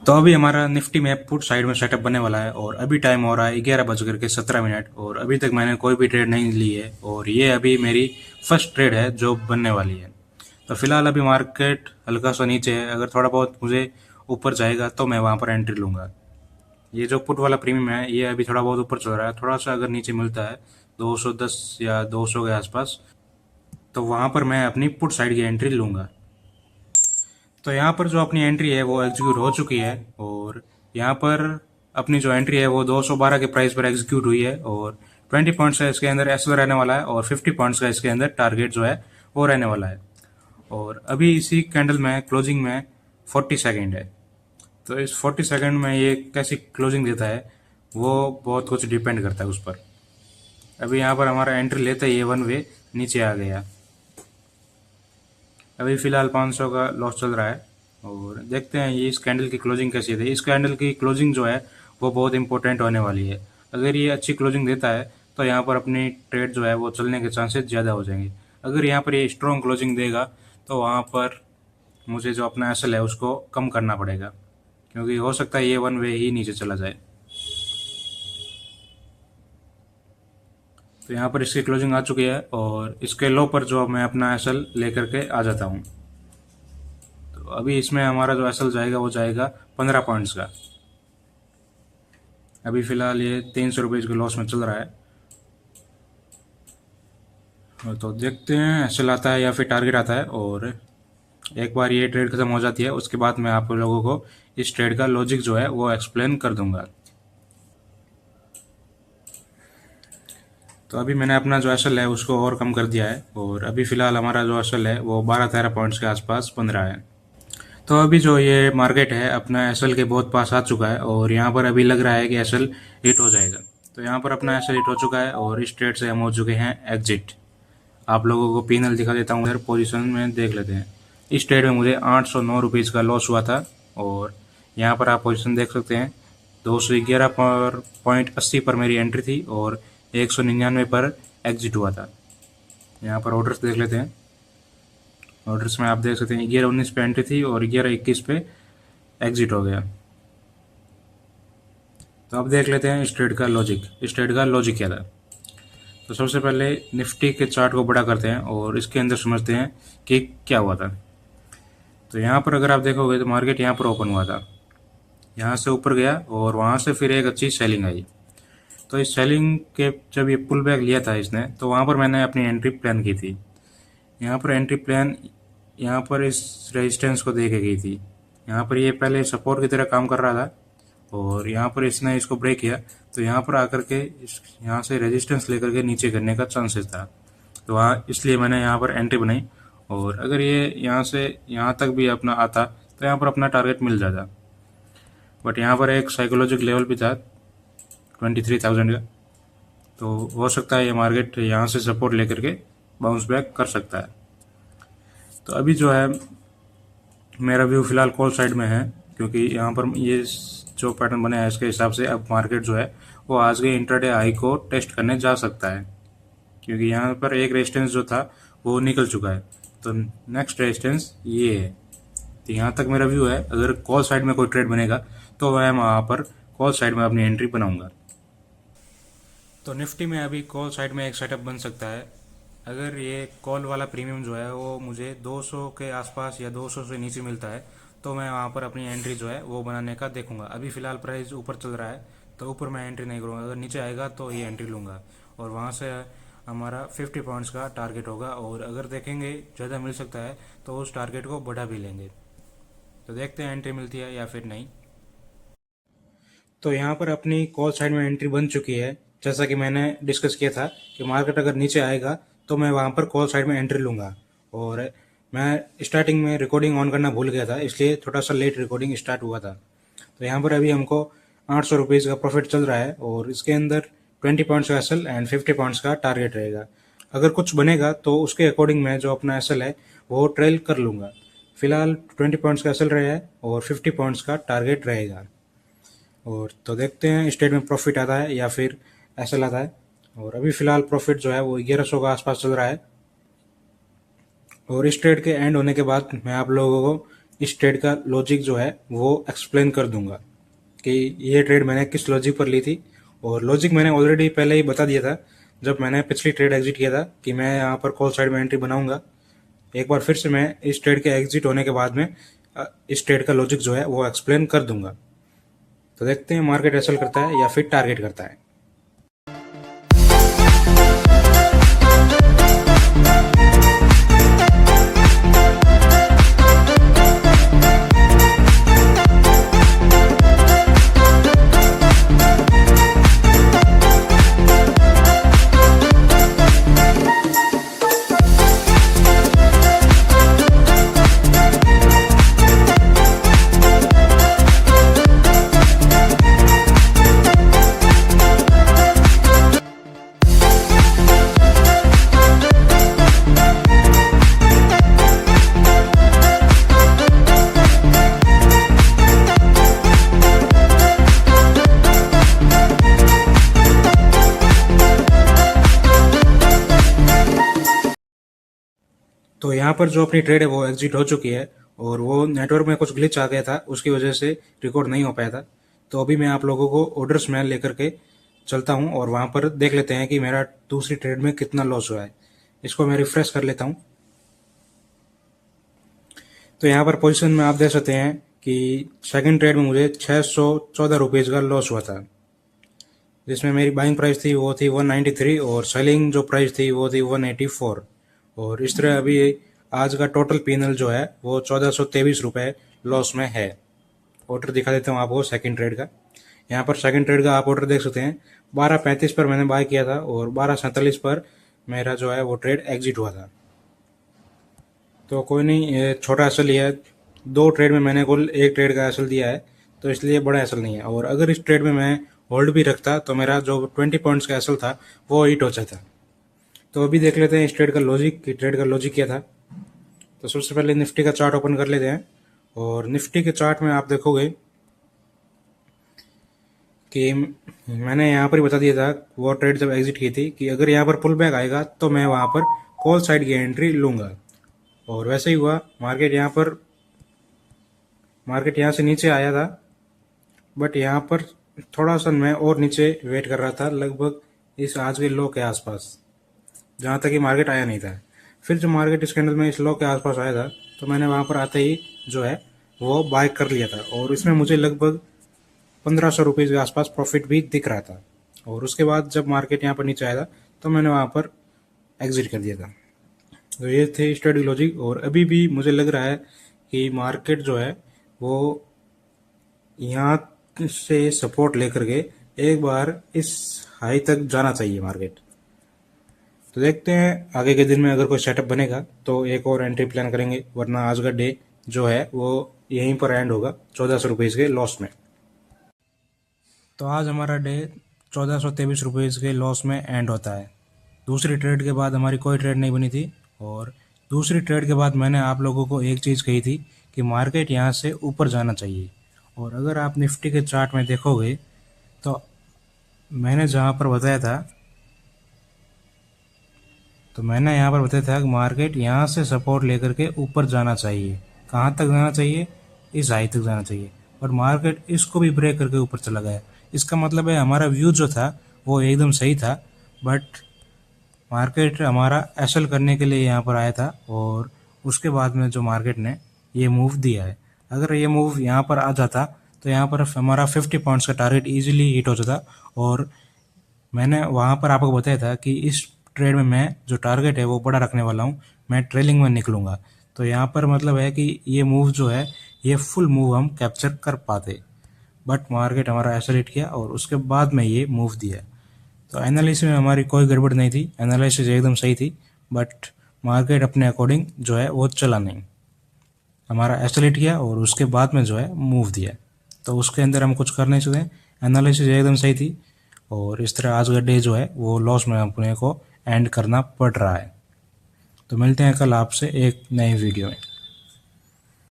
तो अभी हमारा निफ्टी में पुट साइड में सेटअप बनने वाला है और अभी टाइम हो रहा है 11 बज कर के 17 मिनट और अभी तक मैंने कोई भी ट्रेड नहीं ली है और ये अभी मेरी फर्स्ट ट्रेड है जो बनने वाली है। तो फिलहाल अभी मार्केट हल्का सा नीचे है, अगर थोड़ा बहुत मुझे ऊपर जाएगा तो मैं वहाँ पर एंट्री लूँगा। ये जो पुट वाला प्रीमियम है ये अभी थोड़ा बहुत ऊपर चल रहा है, थोड़ा सा अगर नीचे मिलता है 210 या 200 के आसपास तो वहाँ पर मैं अपनी पुट साइड की एंट्री लूँगा। तो यहाँ पर जो अपनी एंट्री है वो एग्जीक्यूट हो चुकी है और यहाँ पर अपनी जो एंट्री है वो 212 के प्राइस पर एग्जीक्यूट हुई है और 20 पॉइंट्स का इसके अंदर एसएल रहने वाला है और 50 पॉइंट्स का इसके अंदर टारगेट जो है वो रहने वाला है। और अभी इसी कैंडल में क्लोजिंग में 40 सेकेंड है। तो इस 40 सेकेंड में ये कैसी क्लोजिंग देता है वो बहुत कुछ डिपेंड करता है उस पर। अभी यहाँ पर हमारा एंट्री लेते ही ये वन वे नीचे आ गया। अभी फिलहाल 500 का लॉस चल रहा है और देखते हैं ये इस कैंडल की क्लोजिंग कैसी है। इस कैंडल की क्लोजिंग जो है वो बहुत इंपॉर्टेंट होने वाली है। अगर ये अच्छी क्लोजिंग देता है तो यहाँ पर अपनी ट्रेड जो है वो चलने के चांसेस ज़्यादा हो जाएंगे। अगर यहाँ पर ये स्ट्रॉन्ग क्लोजिंग देगा तो वहाँ पर मुझे जो अपना एसएल है उसको कम करना पड़ेगा, क्योंकि हो सकता है ये वन वे ही नीचे चला जाए। तो यहाँ पर इसकी क्लोजिंग आ चुकी है और इसके लो पर जो मैं अपना एसएल लेकर के आ जाता हूँ। तो अभी इसमें हमारा जो एसएल जाएगा वो जाएगा 15 पॉइंट्स का। अभी फिलहाल ये 300 रुपये के लॉस में चल रहा है। तो देखते हैं एसएल आता है या फिर टारगेट आता है और एक बार ये ट्रेड खत्म हो जाती है उसके बाद मैं आप लोगों को इस ट्रेड का लॉजिक जो है वो एक्सप्लेन कर दूंगा। तो अभी मैंने अपना जो एसएल है उसको और कम कर दिया है और अभी फिलहाल हमारा जो एसएल है वो 12-13 पॉइंट्स के आसपास बन रहा है। तो अभी जो ये मार्केट है अपना एसएल के बहुत पास आ चुका है और यहाँ पर अभी लग रहा है कि एसएल हिट हो जाएगा। तो यहाँ पर अपना एसएल हिट हो चुका है और इस ट्रेड से हम हो चुके हैं एग्जिट। आप लोगों को पीनल दिखा देता हूँ, इधर पोजीशन में देख लेते हैं। इस ट्रेड में मुझे 809 रुपीज़ का लॉस हुआ था और यहाँ पर आप पोजीशन देख सकते हैं। 211 पर .80 पर मेरी एंट्री थी और 199 पर एग्जिट हुआ था। यहाँ पर ऑर्डर्स देख लेते हैं। ऑर्डर्स में आप देख सकते हैं 11-19 पे एंट्री थी और 11-21 पे एग्जिट हो गया। तो अब देख लेते हैं इस ट्रेड का लॉजिक। इस ट्रेड का लॉजिक क्या था? तो सबसे पहले निफ्टी के चार्ट को बड़ा करते हैं और इसके अंदर समझते हैं कि क्या हुआ था। तो यहाँ पर अगर आप देखोगे तो मार्केट यहाँ पर ओपन हुआ था, यहाँ से ऊपर गया और वहाँ से फिर एक अच्छी सेलिंग आई। तो इस सेलिंग के जब ये पुल बैक लिया था इसने तो वहाँ पर मैंने अपनी एंट्री प्लान की थी। यहाँ पर एंट्री प्लान यहाँ पर इस रेजिस्टेंस को दे के गई थी। यहाँ पर ये पहले सपोर्ट की तरह काम कर रहा था और यहाँ पर इसने इसको ब्रेक किया तो यहाँ पर आकर के यहाँ से रेजिस्टेंस लेकर के नीचे करने का चांसेस था। तो वहाँ इसलिए मैंने यहाँ पर एंट्री बनाई और अगर ये यहाँ से यहाँ तक भी अपना आता तो यहाँ पर अपना टारगेट मिल जाता। बट यहाँ पर एक साइकोलॉजिकल लेवल भी था 23,000 का, तो हो सकता है ये मार्केट यहाँ से सपोर्ट लेकर के बाउंस बैक कर सकता है। तो अभी जो है मेरा व्यू फिलहाल कॉल साइड में है, क्योंकि यहाँ पर ये जो पैटर्न बने हैं इसके हिसाब से अब मार्केट जो है वो आज के इंट्राडे हाई को टेस्ट करने जा सकता है, क्योंकि यहाँ पर एक रेजिस्टेंस जो था वो निकल चुका है। तो नेक्स्ट रेजिस्टेंस ये है। तो यहाँ तक मेरा व्यू है। अगर कॉल साइड में कोई ट्रेड बनेगा तो मैं वहाँ पर कॉल साइड में अपनी एंट्री बनाऊंगा। तो निफ्टी में अभी कॉल साइड में एक सेटअप बन सकता है। अगर ये कॉल वाला प्रीमियम जो है वो मुझे 200 के आसपास या 200 से नीचे मिलता है तो मैं वहाँ पर अपनी एंट्री जो है वो बनाने का देखूंगा। अभी फ़िलहाल प्राइस ऊपर चल रहा है तो ऊपर मैं एंट्री नहीं करूँगा, अगर नीचे आएगा तो ये एंट्री लूँगा और वहाँ से हमारा 50 पॉइंट्स का टारगेट होगा और अगर देखेंगे ज़्यादा मिल सकता है तो उस टारगेट को बढ़ा भी लेंगे। तो देखते हैं एंट्री मिलती है या फिर नहीं। तो यहाँ पर अपनी कॉल साइड में एंट्री बन चुकी है। जैसा कि मैंने डिस्कस किया था कि मार्केट अगर नीचे आएगा तो मैं वहाँ पर कॉल साइड में एंट्री लूँगा और मैं स्टार्टिंग में रिकॉर्डिंग ऑन करना भूल गया था इसलिए थोड़ा सा लेट रिकॉर्डिंग स्टार्ट हुआ था। तो यहाँ पर अभी हमको 800 रुपीज़ का प्रॉफिट चल रहा है और इसके अंदर 20 पॉइंट्स का एसएल एंड 50 पॉइंट्स का टारगेट रहेगा। अगर कुछ बनेगा तो उसके अकॉर्डिंग मैं जो अपना एसएल है वो ट्रेल कर लूँगा। फिलहाल 20 पॉइंट्स का एसएल रहा है और 50 पॉइंट्स का टारगेट रहेगा। और तो देखते हैं स्टेट में प्रॉफिट आता है या फिर ऐसा आता है। और अभी फिलहाल प्रॉफिट जो है वो 1100 का आसपास चल रहा है और इस ट्रेड के एंड होने के बाद मैं आप लोगों को इस ट्रेड का लॉजिक जो है वो एक्सप्लेन कर दूंगा कि ये ट्रेड मैंने किस लॉजिक पर ली थी। और लॉजिक मैंने ऑलरेडी पहले ही बता दिया था जब मैंने पिछली ट्रेड एग्जिट किया था कि मैं यहाँ पर कॉल साइड में एंट्री बनाऊंगा। एक बार फिर से मैं इस ट्रेड के एग्जिट होने के बाद में इस ट्रेड का लॉजिक जो है वो एक्सप्लेन कर दूंगा। तो देखते हैं मार्केट एसल करता है या फिर टारगेट करता है। तो यहाँ पर जो अपनी ट्रेड है वो एग्जिट हो चुकी है और वो नेटवर्क में कुछ ग्लिच आ गया था, उसकी वजह से रिकॉर्ड नहीं हो पाया था। तो अभी मैं आप लोगों को ऑर्डर्स में लेकर के चलता हूँ और वहाँ पर देख लेते हैं कि मेरा दूसरी ट्रेड में कितना लॉस हुआ है। इसको मैं रिफ्रेश कर लेता हूँ। तो यहाँ पर पोजीशन में आप देख सकते हैं कि सेकंड ट्रेड में मुझे 614 रुपीज़ का लॉस हुआ था, जिसमें मेरी बाइंग प्राइस थी वो थी 193 और सेलिंग जो प्राइस थी वो थी 184। और इस तरह अभी आज का टोटल पीनल जो है वो 1423 रुपये लॉस में है। ऑर्डर दिखा देता हूँ आपको सेकंड ट्रेड का। यहाँ पर सेकंड ट्रेड का आप ऑर्डर देख सकते हैं 12:35 पर मैंने बाय किया था और 12:47 पर मेरा जो है वो ट्रेड एग्जिट हुआ था। तो कोई नहीं, ये छोटा एसल ही है। 2 ट्रेड में मैंने कुल 1 ट्रेड का एसल दिया है, तो इसलिए बड़ा एसल नहीं है। और अगर इस ट्रेड में मैं होल्ड भी रखता तो मेरा जो 20 पॉइंट्स का एसल था वो हिट हो जाता। तो अभी देख लेते हैं इस ट्रेड का लॉजिक कि ट्रेड का लॉजिक क्या था। तो सबसे पहले निफ्टी का चार्ट ओपन कर लेते हैं और निफ्टी के चार्ट में आप देखोगे कि मैंने यहाँ पर ही बता दिया था वो ट्रेड जब एग्जिट की थी कि अगर यहाँ पर पुल बैक आएगा तो मैं वहाँ पर कॉल साइड की एंट्री लूँगा। और वैसे ही हुआ। मार्केट यहाँ से नीचे आया था, बट यहाँ पर थोड़ा सा मैं और नीचे वेट कर रहा था, लगभग इस आज के लो के आसपास, जहाँ तक कि मार्केट आया नहीं था। फिर जब मार्केट इस कैंडल में इस लो के आसपास आया था तो मैंने वहाँ पर आते ही जो है वो बाय कर लिया था और इसमें मुझे लगभग 1500 रुपीज़ के आसपास प्रॉफिट भी दिख रहा था। और उसके बाद जब मार्केट यहाँ पर नीचे आया था तो मैंने वहाँ पर एग्जिट कर दिया था। तो ये थे स्टडी लॉजिक। और अभी भी मुझे लग रहा है कि मार्केट जो है वो यहाँ से सपोर्ट लेकर के एक बार इस हाई तक जाना चाहिए मार्केट। तो देखते हैं आगे के दिन में अगर कोई सेटअप बनेगा तो एक और एंट्री प्लान करेंगे, वरना आज का डे जो है वो यहीं पर एंड होगा 1400 रुपीज़ के लॉस में। तो आज हमारा डे 1423 रुपीज़ के लॉस में एंड होता है। दूसरी ट्रेड के बाद हमारी कोई ट्रेड नहीं बनी थी और दूसरी ट्रेड के बाद मैंने आप लोगों को एक चीज़ कही थी कि मार्केट यहाँ से ऊपर जाना चाहिए। और अगर आप निफ्टी के चार्ट में देखोगे तो मैंने यहाँ पर बताया था कि मार्केट यहाँ से सपोर्ट लेकर के ऊपर जाना चाहिए। कहाँ तक जाना चाहिए? इस हाई तक जाना चाहिए। और मार्केट इसको भी ब्रेक करके ऊपर चला गया। इसका मतलब है हमारा व्यू जो था वो एकदम सही था, बट मार्केट हमारा एसल करने के लिए यहाँ पर आया था और उसके बाद में जो मार्केट ने ये मूव दिया है। अगर ये मूव यहाँ पर आ जाता तो यहाँ पर हमारा 50 पॉइंट्स का टारगेट इजीली हिट हो जाता। और मैंने वहाँ पर आपको बताया था कि इस ट्रेड में मैं जो टारगेट है वो बड़ा रखने वाला हूँ, मैं ट्रेलिंग में निकलूँगा। तो यहाँ पर मतलब है कि ये मूव जो है ये फुल मूव हम कैप्चर कर पाते, बट मार्केट हमारा ऐसा हिट किया और उसके बाद में ये मूव दिया। तो एनालिसिस में हमारी कोई गड़बड़ नहीं थी, एनालिसिस एकदम सही थी, बट मार्केट अपने अकॉर्डिंग जो है वो चला नहीं, हमारा एस्केलेट किया और उसके बाद में जो है मूव दिया। तो उसके अंदर हम कुछ कर नहीं सकते। एनालिसिस एकदम सही थी और इस तरह आज का डे जो है वो लॉस में अपने को एंड करना पड़ रहा है। तो मिलते हैं कल आपसे एक नई वीडियो में।